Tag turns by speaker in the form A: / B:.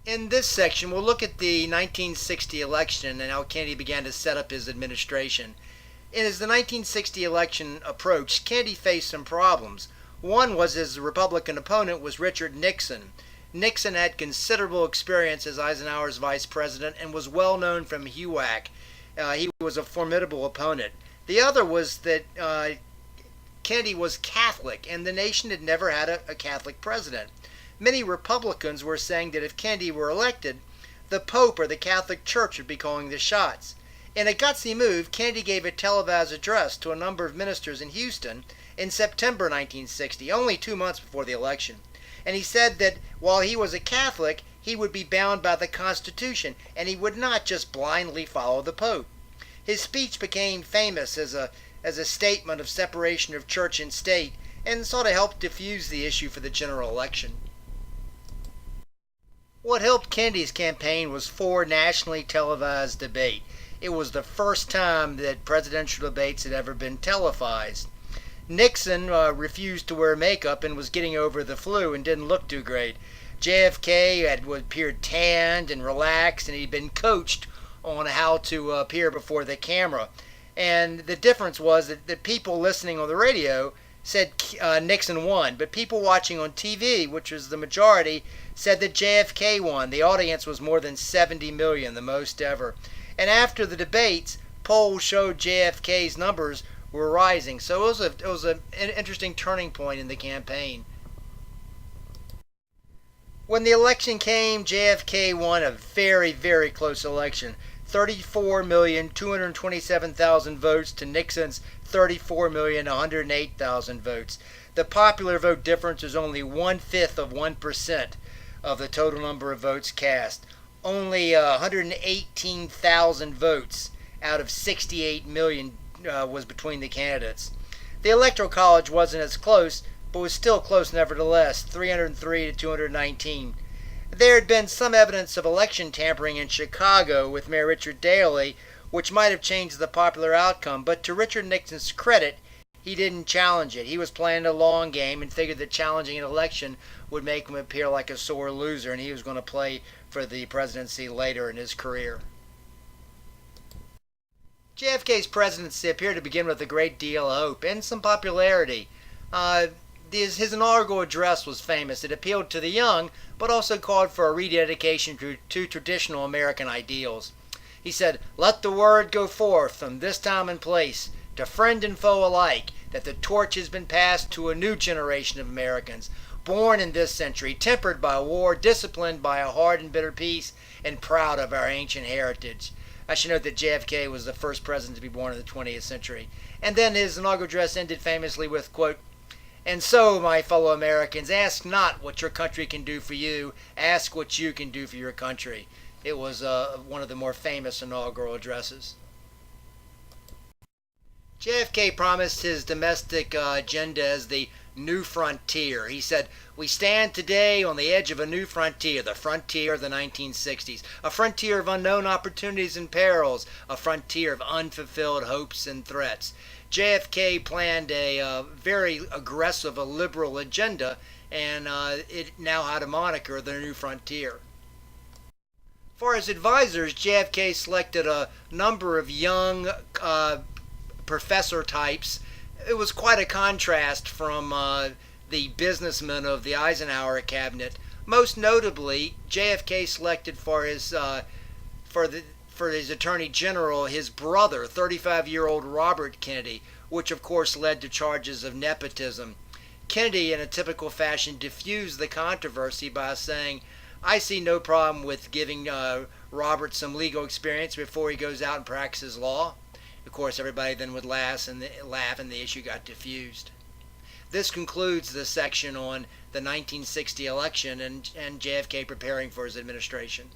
A: In this section, we'll look at the 1960 election and how Kennedy began to set up his administration. And as the 1960 election approached, Kennedy faced some problems. One was his Republican opponent was Richard Nixon. Nixon had considerable experience as Eisenhower's vice president and was well known from HUAC. He was a formidable opponent. The other was that Kennedy was Catholic, and the nation had never had a Catholic president. Many Republicans were saying that if Kennedy were elected, the Pope or the Catholic Church would be calling the shots. In a gutsy move, Kennedy gave a televised address to a number of ministers in Houston in September 1960, only 2 months before the election. And he said that while he was a Catholic, he would be bound by the Constitution, and he would not just blindly follow the Pope. His speech became famous as a statement of separation of church and state, and sort of helped diffuse the issue for the general election. What helped Kennedy's campaign was 4 nationally televised debates. It was the first time that presidential debates had ever been televised. Nixon refused to wear makeup and was getting over the flu and didn't look too great. JFK had appeared tanned and relaxed, and he'd been coached on how to appear before the camera. And the difference was that people listening on the radio said Nixon won, but people watching on TV, which was the majority, said that JFK won. The audience was more than 70 million, the most ever. And after the debates, polls showed JFK's numbers were rising. So it was an interesting turning point in the campaign. When the election came, JFK won a very, very close election. 34,227,000 votes to Nixon's 34,108,000 votes. The popular vote difference is only 1/5 of 1% of the total number of votes cast. Only 118,000 votes out of 68 million was between the candidates. The Electoral College wasn't as close, but was still close nevertheless, 303 to 219. There had been some evidence of election tampering in Chicago with Mayor Richard Daley, which might have changed the popular outcome, but to Richard Nixon's credit, he didn't challenge it. He was playing a long game and figured that challenging an election would make him appear like a sore loser, and he was going to play for the presidency later in his career. JFK's presidency appeared to begin with a great deal of hope and some popularity. His inaugural address was famous. It appealed to the young, but also called for a rededication to traditional American ideals. He said, "Let the word go forth from this time and place to friend and foe alike that the torch has been passed to a new generation of Americans, born in this century, tempered by war, disciplined by a hard and bitter peace, and proud of our ancient heritage." I should note that JFK was the first president to be born in the 20th century. And then his inaugural address ended famously with, quote, "And so, my fellow Americans, ask not what your country can do for you, ask what you can do for your country." It was one of the more famous inaugural addresses. JFK promised his domestic agenda as the new frontier. He said, "We stand today on the edge of a new frontier, the frontier of the 1960s, a frontier of unknown opportunities and perils, a frontier of unfulfilled hopes and threats." JFK planned a very aggressive, liberal agenda, and it now had a moniker, the New Frontier. For his advisors, JFK selected a number of young professor types. It was quite a contrast from the businessmen of the Eisenhower cabinet. Most notably, JFK selected for his Attorney General his brother, 35-year-old Robert Kennedy, which of course led to charges of nepotism. Kennedy, in a typical fashion, diffused the controversy by saying, "I see no problem with giving Robert some legal experience before he goes out and practices law." Of course, everybody then would laugh, and the issue got diffused. This concludes the section on the 1960 election and JFK preparing for his administration.